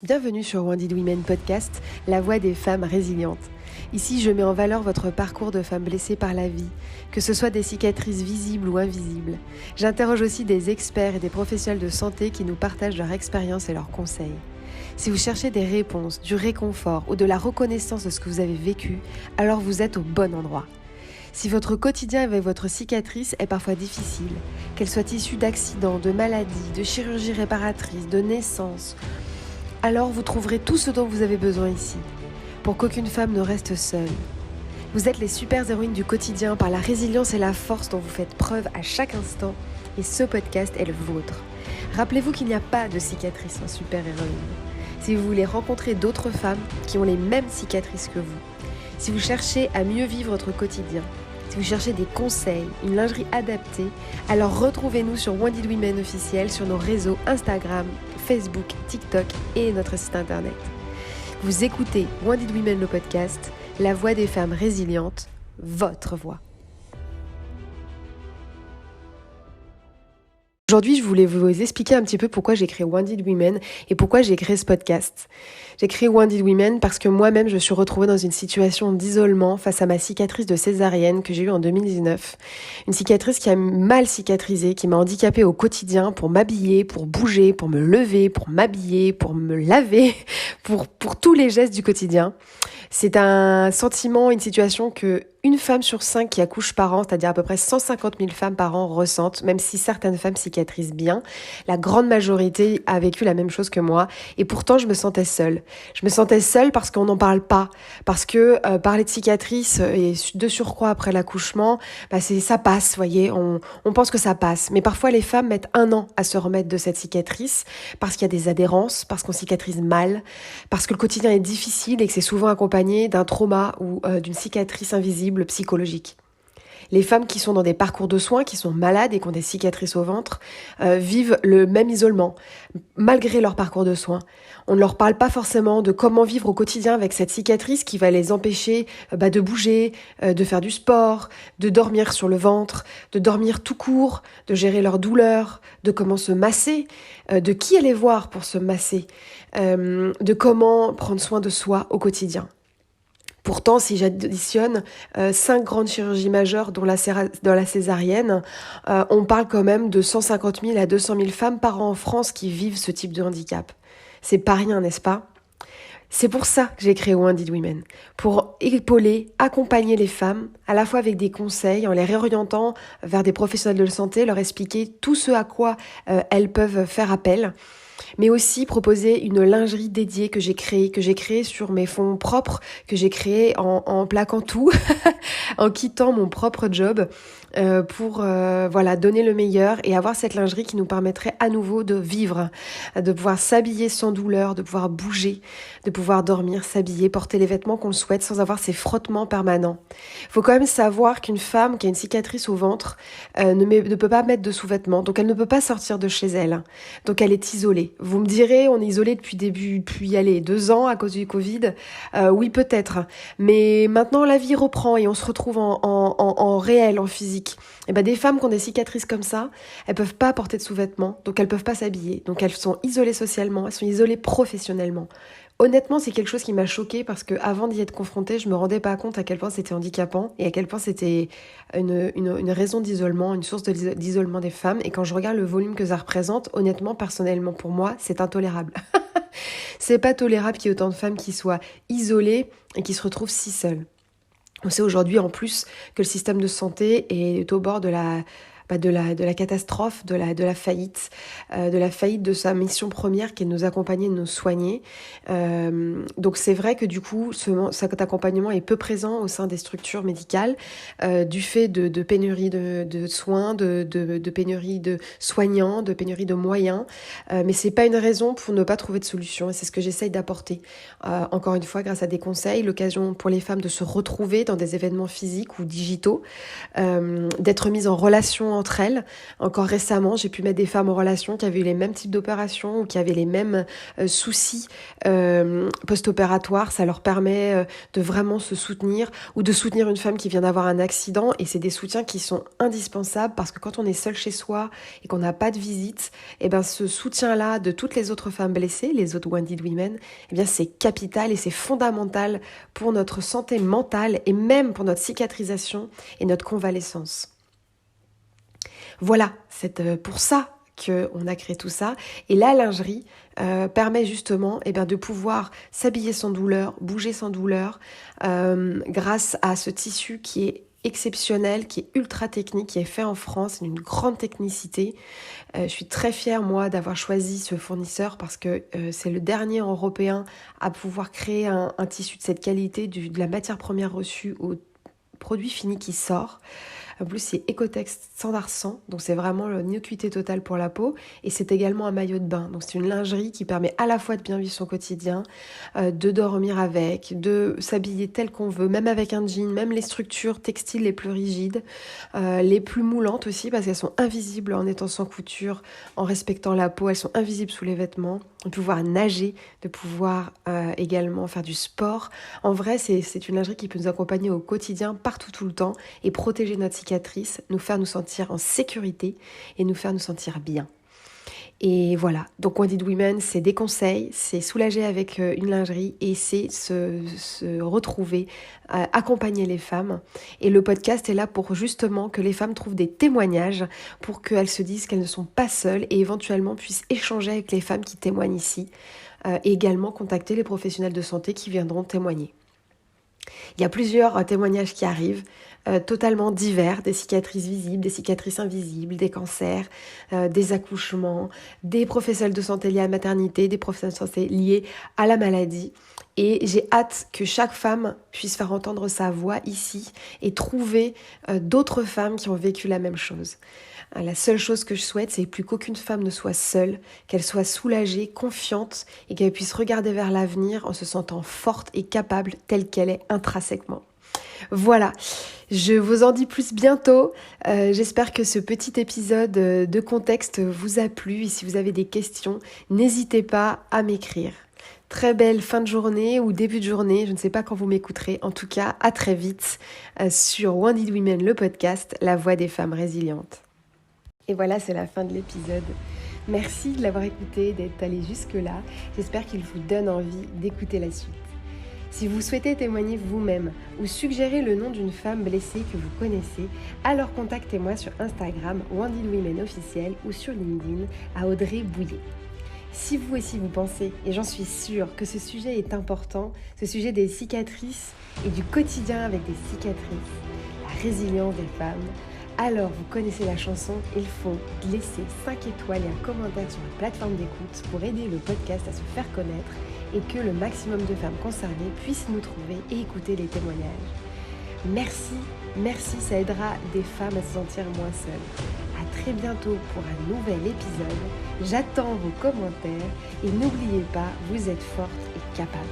Bienvenue sur Wounded Women Podcast, la voix des femmes résilientes. Ici, je mets en valeur votre parcours de femmes blessées par la vie, que ce soit des cicatrices visibles ou invisibles. J'interroge aussi des experts et des professionnels de santé qui nous partagent leur expérience et leurs conseils. Si vous cherchez des réponses, du réconfort ou de la reconnaissance de ce que vous avez vécu, alors vous êtes au bon endroit. Si votre quotidien avec votre cicatrice est parfois difficile, qu'elle soit issue d'accidents, de maladies, de chirurgies réparatrices, de naissances, alors vous trouverez tout ce dont vous avez besoin ici, pour qu'aucune femme ne reste seule. Vous êtes les super-héroïnes du quotidien par la résilience et la force dont vous faites preuve à chaque instant, et ce podcast est le vôtre. Rappelez-vous qu'il n'y a pas de cicatrice en super-héroïne. Si vous voulez rencontrer d'autres femmes qui ont les mêmes cicatrices que vous, si vous cherchez à mieux vivre votre quotidien, si vous cherchez des conseils, une lingerie adaptée, alors retrouvez-nous sur Wounded Women officiel sur nos réseaux Instagram, Facebook, TikTok et notre site internet. Vous écoutez Wounded Women le podcast, la voix des femmes résilientes, votre voix. Aujourd'hui, je voulais vous expliquer un petit peu pourquoi j'ai créé Wounded Women et pourquoi j'ai créé ce podcast. J'ai créé Wounded Women parce que moi-même, je me suis retrouvée dans une situation d'isolement face à ma cicatrice de césarienne que j'ai eue en 2019. Une cicatrice qui a mal cicatrisé, qui m'a handicapée au quotidien pour m'habiller, pour bouger, pour me lever, pour m'habiller, pour me laver, pour tous les gestes du quotidien. C'est un sentiment, une situation que une femme sur 5 qui accouche par an, c'est-à-dire à peu près 150 000 femmes par an ressentent, même si certaines femmes cicatrisent bien. La grande majorité a vécu la même chose que moi et pourtant je me sentais seule. Je me sentais seule parce qu'on n'en parle pas, parce que parler de cicatrices et de surcroît après l'accouchement, ça passe, voyez, on pense que ça passe. Mais parfois les femmes mettent 1 an à se remettre de cette cicatrice parce qu'il y a des adhérences, parce qu'on cicatrise mal, parce que le quotidien est difficile et que c'est souvent accompagné d'un trauma ou d'une cicatrice invisible psychologique. Les femmes qui sont dans des parcours de soins, qui sont malades et qui ont des cicatrices au ventre, vivent le même isolement, malgré leur parcours de soins. On ne leur parle pas forcément de comment vivre au quotidien avec cette cicatrice qui va les empêcher de bouger, de faire du sport, de dormir sur le ventre, de dormir tout court, de gérer leur douleur, de comment se masser, de qui aller voir pour se masser, de comment prendre soin de soi au quotidien. Pourtant, si j'additionne 5 grandes chirurgies majeures, dont la césarienne, on parle quand même de 150 000 à 200 000 femmes par an en France qui vivent ce type de handicap. C'est pas rien, n'est-ce pas ? C'est pour ça que j'ai créé Wounded Women, pour épauler, accompagner les femmes, à la fois avec des conseils, en les réorientant vers des professionnels de santé, leur expliquer tout ce à quoi elles peuvent faire appel, mais aussi proposer une lingerie dédiée que j'ai créée sur mes fonds propres, que j'ai créée en plaquant tout, en quittant mon propre job pour donner le meilleur et avoir cette lingerie qui nous permettrait à nouveau de vivre, de pouvoir s'habiller sans douleur, de pouvoir bouger, de pouvoir dormir, s'habiller, porter les vêtements qu'on souhaite sans avoir ces frottements permanents. Il faut quand même savoir qu'une femme qui a une cicatrice au ventre ne peut pas mettre de sous-vêtements, donc elle ne peut pas sortir de chez elle, donc elle est isolée. Vous me direz, on est isolé depuis 2 ans à cause du Covid. Oui, peut-être. Mais maintenant, la vie reprend et on se retrouve en réel, en physique. Et des femmes qui ont des cicatrices comme ça, elles peuvent pas porter de sous-vêtements, donc elles peuvent pas s'habiller. Donc elles sont isolées socialement, elles sont isolées professionnellement. Honnêtement, c'est quelque chose qui m'a choquée parce que avant d'y être confrontée, je me rendais pas compte à quel point c'était handicapant et à quel point c'était une raison d'isolement, une source d'isolement des femmes. Et quand je regarde le volume que ça représente, honnêtement, personnellement, pour moi, c'est intolérable. C'est pas tolérable qu'il y ait autant de femmes qui soient isolées et qui se retrouvent si seules. On sait aujourd'hui en plus que le système de santé est au bord de la catastrophe, de la faillite de sa mission première qui est de nous accompagner, de nous soigner. Donc c'est vrai que du coup, cet accompagnement est peu présent au sein des structures médicales du fait de pénurie de soins, de pénurie de soignants, de pénurie de moyens. Mais c'est pas une raison pour ne pas trouver de solution et c'est ce que j'essaye d'apporter. Encore une fois, grâce à des conseils, l'occasion pour les femmes de se retrouver dans des événements physiques ou digitaux, d'être mises en relation entre elles. Encore récemment, j'ai pu mettre des femmes en relation qui avaient eu les mêmes types d'opérations ou qui avaient les mêmes soucis post-opératoires. Ça leur permet de vraiment se soutenir, ou de soutenir une femme qui vient d'avoir un accident. Et c'est des soutiens qui sont indispensables parce que quand on est seul chez soi et qu'on n'a pas de visite, et ben ce soutien-là de toutes les autres femmes blessées, les autres Wounded Women, eh bien c'est capital et c'est fondamental pour notre santé mentale et même pour notre cicatrisation et notre convalescence. Voilà, c'est pour ça qu'on a créé tout ça. Et la lingerie permet justement de pouvoir s'habiller sans douleur, bouger sans douleur, grâce à ce tissu qui est exceptionnel, qui est ultra technique, qui est fait en France, d'une grande technicité. Je suis très fière, moi, d'avoir choisi ce fournisseur parce que c'est le dernier européen à pouvoir créer un tissu de cette qualité, de la matière première reçue au produit fini qui sort. En plus, c'est Ecotex standard 100, donc c'est vraiment l'innocuité totale pour la peau. Et c'est également un maillot de bain. Donc c'est une lingerie qui permet à la fois de bien vivre son quotidien, de dormir avec, de s'habiller tel qu'on veut, même avec un jean, même les structures textiles les plus rigides, les plus moulantes aussi, parce qu'elles sont invisibles en étant sans couture, en respectant la peau, elles sont invisibles sous les vêtements. De pouvoir nager, de pouvoir également faire du sport. En vrai, c'est une lingerie qui peut nous accompagner au quotidien, partout, tout le temps, et protéger notre cicatrice, nous faire nous sentir en sécurité et nous faire nous sentir bien. Et voilà, donc Wounded Women, c'est des conseils, c'est soulager avec une lingerie et c'est se retrouver, accompagner les femmes. Et le podcast est là pour justement que les femmes trouvent des témoignages pour qu'elles se disent qu'elles ne sont pas seules et éventuellement puissent échanger avec les femmes qui témoignent ici et également contacter les professionnels de santé qui viendront témoigner. Il y a plusieurs témoignages qui arrivent, totalement divers, des cicatrices visibles, des cicatrices invisibles, des cancers, des accouchements, des professionnels de santé liés à la maternité, des professionnels de santé liés à la maladie. Et j'ai hâte que chaque femme puisse faire entendre sa voix ici et trouver d'autres femmes qui ont vécu la même chose. La seule chose que je souhaite, c'est plus qu'aucune femme ne soit seule, qu'elle soit soulagée, confiante et qu'elle puisse regarder vers l'avenir en se sentant forte et capable telle qu'elle est intrinsèquement. Voilà, je vous en dis plus bientôt. J'espère que ce petit épisode de contexte vous a plu et si vous avez des questions, n'hésitez pas à m'écrire. Très belle fin de journée ou début de journée, je ne sais pas quand vous m'écouterez. En tout cas, à très vite sur Wounded Women, le podcast, la voix des femmes résilientes. Et voilà, c'est la fin de l'épisode. Merci de l'avoir écouté, d'être allé jusque-là. J'espère qu'il vous donne envie d'écouter la suite. Si vous souhaitez témoigner vous-même ou suggérer le nom d'une femme blessée que vous connaissez, alors contactez-moi sur Instagram Wounded Women officiel ou sur LinkedIn à Audrey Bouillet. Si vous aussi vous pensez, et j'en suis sûre, que ce sujet est important, ce sujet des cicatrices et du quotidien avec des cicatrices, la résilience des femmes, alors vous connaissez la chanson, il faut laisser 5 étoiles et un commentaire sur la plateforme d'écoute pour aider le podcast à se faire connaître et que le maximum de femmes concernées puissent nous trouver et écouter les témoignages. Merci, ça aidera des femmes à se sentir moins seules. À très bientôt pour un nouvel épisode. J'attends vos commentaires et n'oubliez pas, vous êtes fortes et capables.